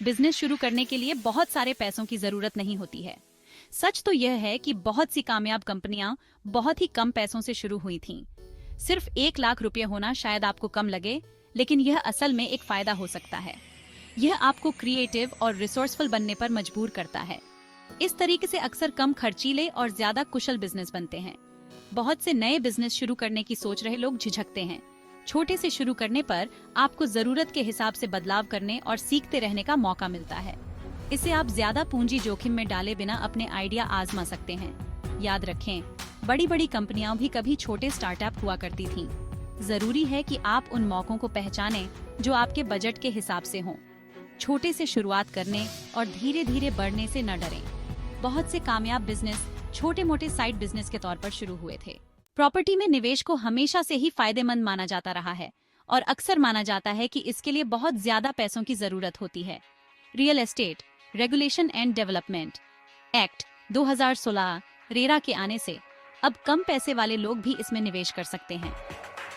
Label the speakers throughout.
Speaker 1: Business शुरू करने के लिए बहुत सारे पैसों की जरूरत नहीं होती है। सच तो यह है कि बहुत सी कामयाब कंपनियां बहुत ही कम पैसों से शुरू हुई थीं। सिर्फ 1 लाख रुपए होना शायद आपको कम लगे, लेकिन यह असल में एक फायदा हो सकता है। यह आपको क्रिएटिव और रिसोर्सफुल बनने पर मजबूर करता है। इस तरीके से अक्सर कम खर्चीले और ज्यादा कुशल बिजनेस बनते हैं। बहुत से नए बिजनेस शुरू करने की सोच रहे लोग झिझकते हैं। छोटे से शुरू करने पर आपको जरूरत के हिसाब से बदलाव करने और सीखते रहने का मौका मिलता है। इससे आप ज्यादा पूंजी जोखिम में डाले बिना अपने आइडिया आजमा सकते हैं। याद रखें, बड़ी बड़ी कंपनियां भी कभी छोटे स्टार्टअप हुआ करती थीं। जरूरी है कि आप उन मौकों को पहचानें जो आपके बजट के हिसाब से हों। छोटे से शुरुआत करने और धीरे धीरे बढ़ने से न डरें। बहुत से कामयाब बिजनेस छोटे मोटे साइड बिजनेस के तौर पर शुरू हुए थे। प्रॉपर्टी में निवेश को हमेशा से ही फायदेमंद माना जाता रहा है और अक्सर माना जाता है कि इसके लिए बहुत ज्यादा पैसों की जरूरत होती है। Real estate regulation and development act 2016 RERA के आने से अब कम पैसे वाले लोग भी इसमें निवेश कर सकते हैं।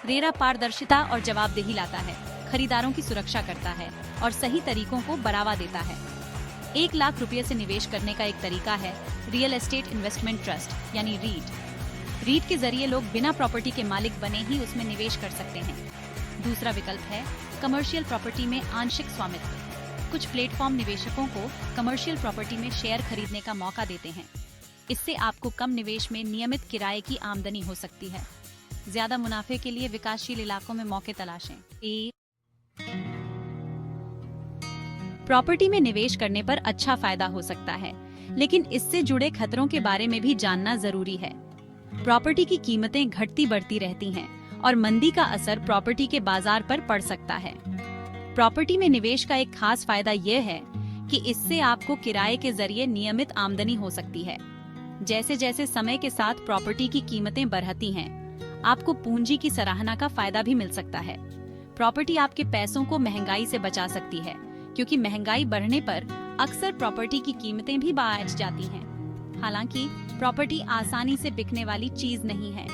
Speaker 1: रेरा पारदर्शिता और जवाबदेही लाता है, खरीदारों की सुरक्षा करता है और सही तरीकों को बढ़ावा देता है। 1 लाख रुपए से निवेश करने का एक तरीका है रियल एस्टेट इन्वेस्टमेंट ट्रस्ट यानी रीट। रीट के जरिए लोग बिना प्रॉपर्टी के मालिक बने ही उसमें निवेश कर सकते हैं। दूसरा विकल्प है कमर्शियल प्रॉपर्टी में आंशिक स्वामित्व। कुछ प्लेटफॉर्म निवेशकों को कमर्शियल प्रॉपर्टी में शेयर खरीदने का मौका देते हैं। इससे आपको कम निवेश में नियमित किराए की आमदनी हो सकती है। ज्यादा मुनाफे के लिए विकासशील इलाकों में मौके तलाशें। प्रॉपर्टी में निवेश करने पर अच्छा फायदा हो सकता है, लेकिन इससे जुड़े खतरों के बारे में भी जानना जरूरी है। प्रॉपर्टी की कीमतें घटती बढ़ती रहती हैं और मंदी का असर प्रॉपर्टी के बाजार पर पड़ सकता है। प्रॉपर्टी में निवेश का एक खास फायदा यह है कि इससे आपको किराए के जरिए नियमित आमदनी हो सकती है। जैसे जैसे समय के साथ प्रॉपर्टी की कीमतें बढ़ती हैं, आपको पूंजी की सराहना का फायदा भी मिल सकता है। प्रॉपर्टी आपके पैसों को महंगाई से बचा सकती है, क्योंकि महंगाई बढ़ने पर अक्सर प्रॉपर्टी की कीमतें भी बढ़ जाती हैं। हालांकि प्रॉपर्टी आसानी से बिकने वाली चीज नहीं है।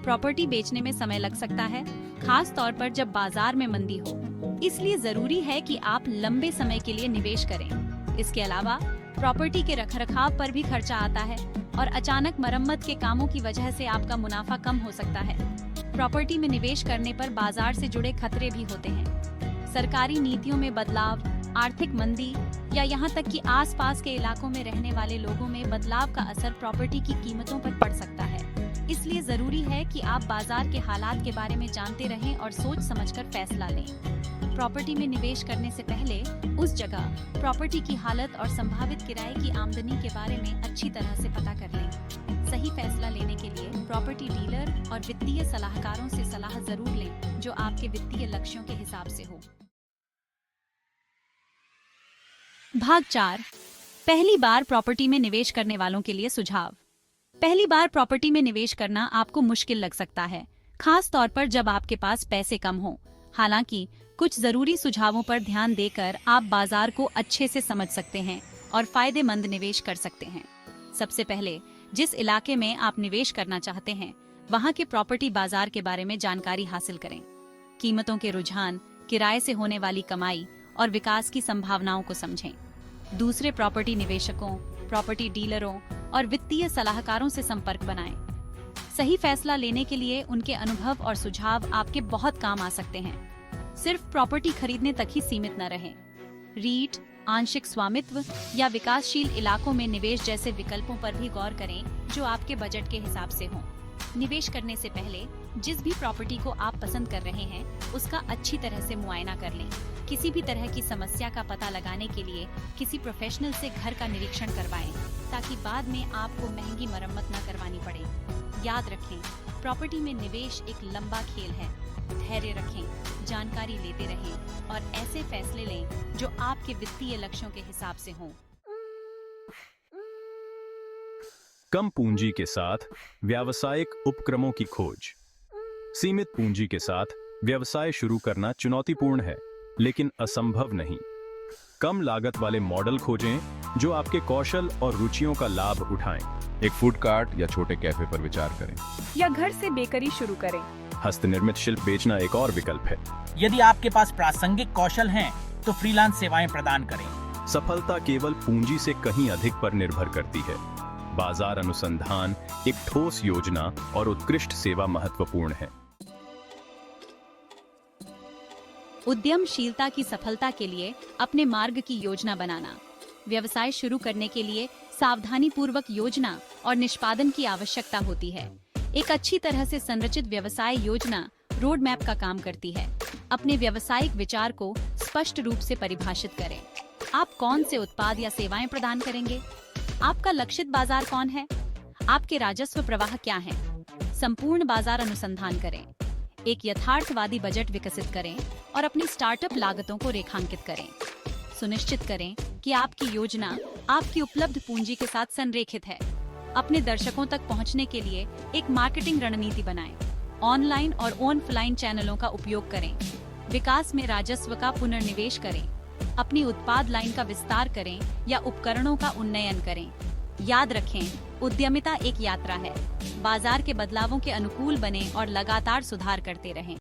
Speaker 1: प्रॉपर्टी बेचने में समय लग सकता है, खास तौर पर जब बाजार में मंदी हो। इसलिए जरूरी है कि आप लंबे समय के लिए निवेश करें। इसके अलावा प्रॉपर्टी के रखरखाव पर भी खर्चा आता है और अचानक मरम्मत के कामों की वजह से आपका मुनाफा कम हो सकता है। प्रॉपर्टी में निवेश करने पर बाजार से जुड़े खतरे भी होते हैं। सरकारी नीतियों में बदलाव, आर्थिक मंदी या यहाँ तक कि आसपास के इलाकों में रहने वाले लोगों में बदलाव का असर प्रॉपर्टी की कीमतों पर पड़ सकता है। इसलिए जरूरी है कि आप बाजार के हालात के बारे में जानते रहें और सोच समझकर फैसला लें। प्रॉपर्टी में निवेश करने से पहले उस जगह प्रॉपर्टी की हालत और संभावित किराए की आमदनी के बारे में अच्छी तरह से पता कर लें। सही फैसला लेने के लिए प्रॉपर्टी डीलर और वित्तीय सलाहकारों से सलाह जरूर लें, जो आपके वित्तीय लक्ष्यों के हिसाब से हो। भाग 4, पहली बार प्रॉपर्टी में निवेश करने वालों के लिए सुझाव। पहली बार प्रॉपर्टी में निवेश करना आपको मुश्किल लग सकता है, खास तौर पर जब आपके पास पैसे कम हो। हालांकि कुछ जरूरी सुझावों पर ध्यान देकर आप बाजार को अच्छे से समझ सकते हैं और फायदेमंद निवेश कर सकते हैं। सबसे पहले, जिस इलाके में आप निवेश करना चाहते हैं, वहां के प्रॉपर्टी बाजार के बारे में जानकारी हासिल करें। कीमतों के रुझान, किराए से होने वाली कमाई और विकास की संभावनाओं को समझें। दूसरे प्रॉपर्टी निवेशकों, प्रॉपर्टी डीलरों और वित्तीय सलाहकारों से संपर्क बनाएं। सही फैसला लेने के लिए उनके अनुभव और सुझाव आपके बहुत काम आ सकते हैं। सिर्फ प्रॉपर्टी खरीदने तक ही सीमित न रहें। रीट, आंशिक स्वामित्व या विकासशील इलाकों में निवेश जैसे विकल्पों पर भी गौर करें, जो आपके बजट के हिसाब से हों। निवेश करने से पहले जिस भी प्रॉपर्टी को आप पसंद कर रहे हैं, उसका अच्छी तरह से मुआयना कर लें। किसी भी तरह की समस्या का पता लगाने के लिए किसी प्रोफेशनल से घर का निरीक्षण करवाएं, ताकि बाद में आपको महंगी मरम्मत न करवानी पड़े। याद रखें, प्रॉपर्टी में निवेश एक लंबा खेल है। धैर्य रखें, जानकारी लेते रहें और ऐसे फैसले लें जो आपके वित्तीय लक्ष्यों के हिसाब से हों।
Speaker 2: कम पूंजी के साथ व्यावसायिक उपक्रमों की खोज। सीमित पूंजी के साथ व्यवसाय शुरू करना चुनौतीपूर्ण है, लेकिन असंभव नहीं। कम लागत वाले मॉडल खोजें जो आपके कौशल और रुचियों का लाभ उठाएं।
Speaker 3: एक फूड कार्ट या छोटे कैफे पर विचार करें,
Speaker 4: या घर से बेकरी शुरू करें।
Speaker 2: हस्तनिर्मित शिल्प बेचना एक और विकल्प है।
Speaker 5: यदि आपके पास प्रासंगिक कौशल हैं, तो फ्रीलांस सेवाएं प्रदान करें।
Speaker 2: सफलता केवल पूंजी से कहीं अधिक पर निर्भर करती है। बाजार अनुसंधान, एक ठोस योजना और उत्कृष्ट सेवा महत्वपूर्ण है।
Speaker 1: उद्यमशीलता की सफलता के लिए अपने मार्ग की योजना बनाना। व्यवसाय शुरू करने के लिए सावधानी पूर्वक योजना और निष्पादन की आवश्यकता होती है। एक अच्छी तरह से संरचित व्यवसाय योजना रोड मैप का काम करती है। अपने व्यावसायिक विचार को स्पष्ट रूप से परिभाषित करें। आप कौन से उत्पाद या सेवाएं प्रदान करेंगे? आपका लक्षित बाजार कौन है? आपके राजस्व प्रवाह क्या है? संपूर्ण बाजार अनुसंधान करें। एक यथार्थवादी बजट विकसित करें और अपनी स्टार्टअप लागतों को रेखांकित करें। सुनिश्चित करें कि आपकी योजना आपकी उपलब्ध पूंजी के साथ संरेखित है। अपने दर्शकों तक पहुंचने के लिए एक मार्केटिंग रणनीति बनाएं। ऑनलाइन और ऑफलाइन चैनलों का उपयोग करें। विकास में राजस्व का पुनर्निवेश करें। अपनी उत्पाद लाइन का विस्तार करें या उपकरणों का उन्नयन करें। याद रखें, उद्यमिता एक यात्रा है। बाजार के बदलावों के अनुकूल बने और लगातार सुधार करते रहें।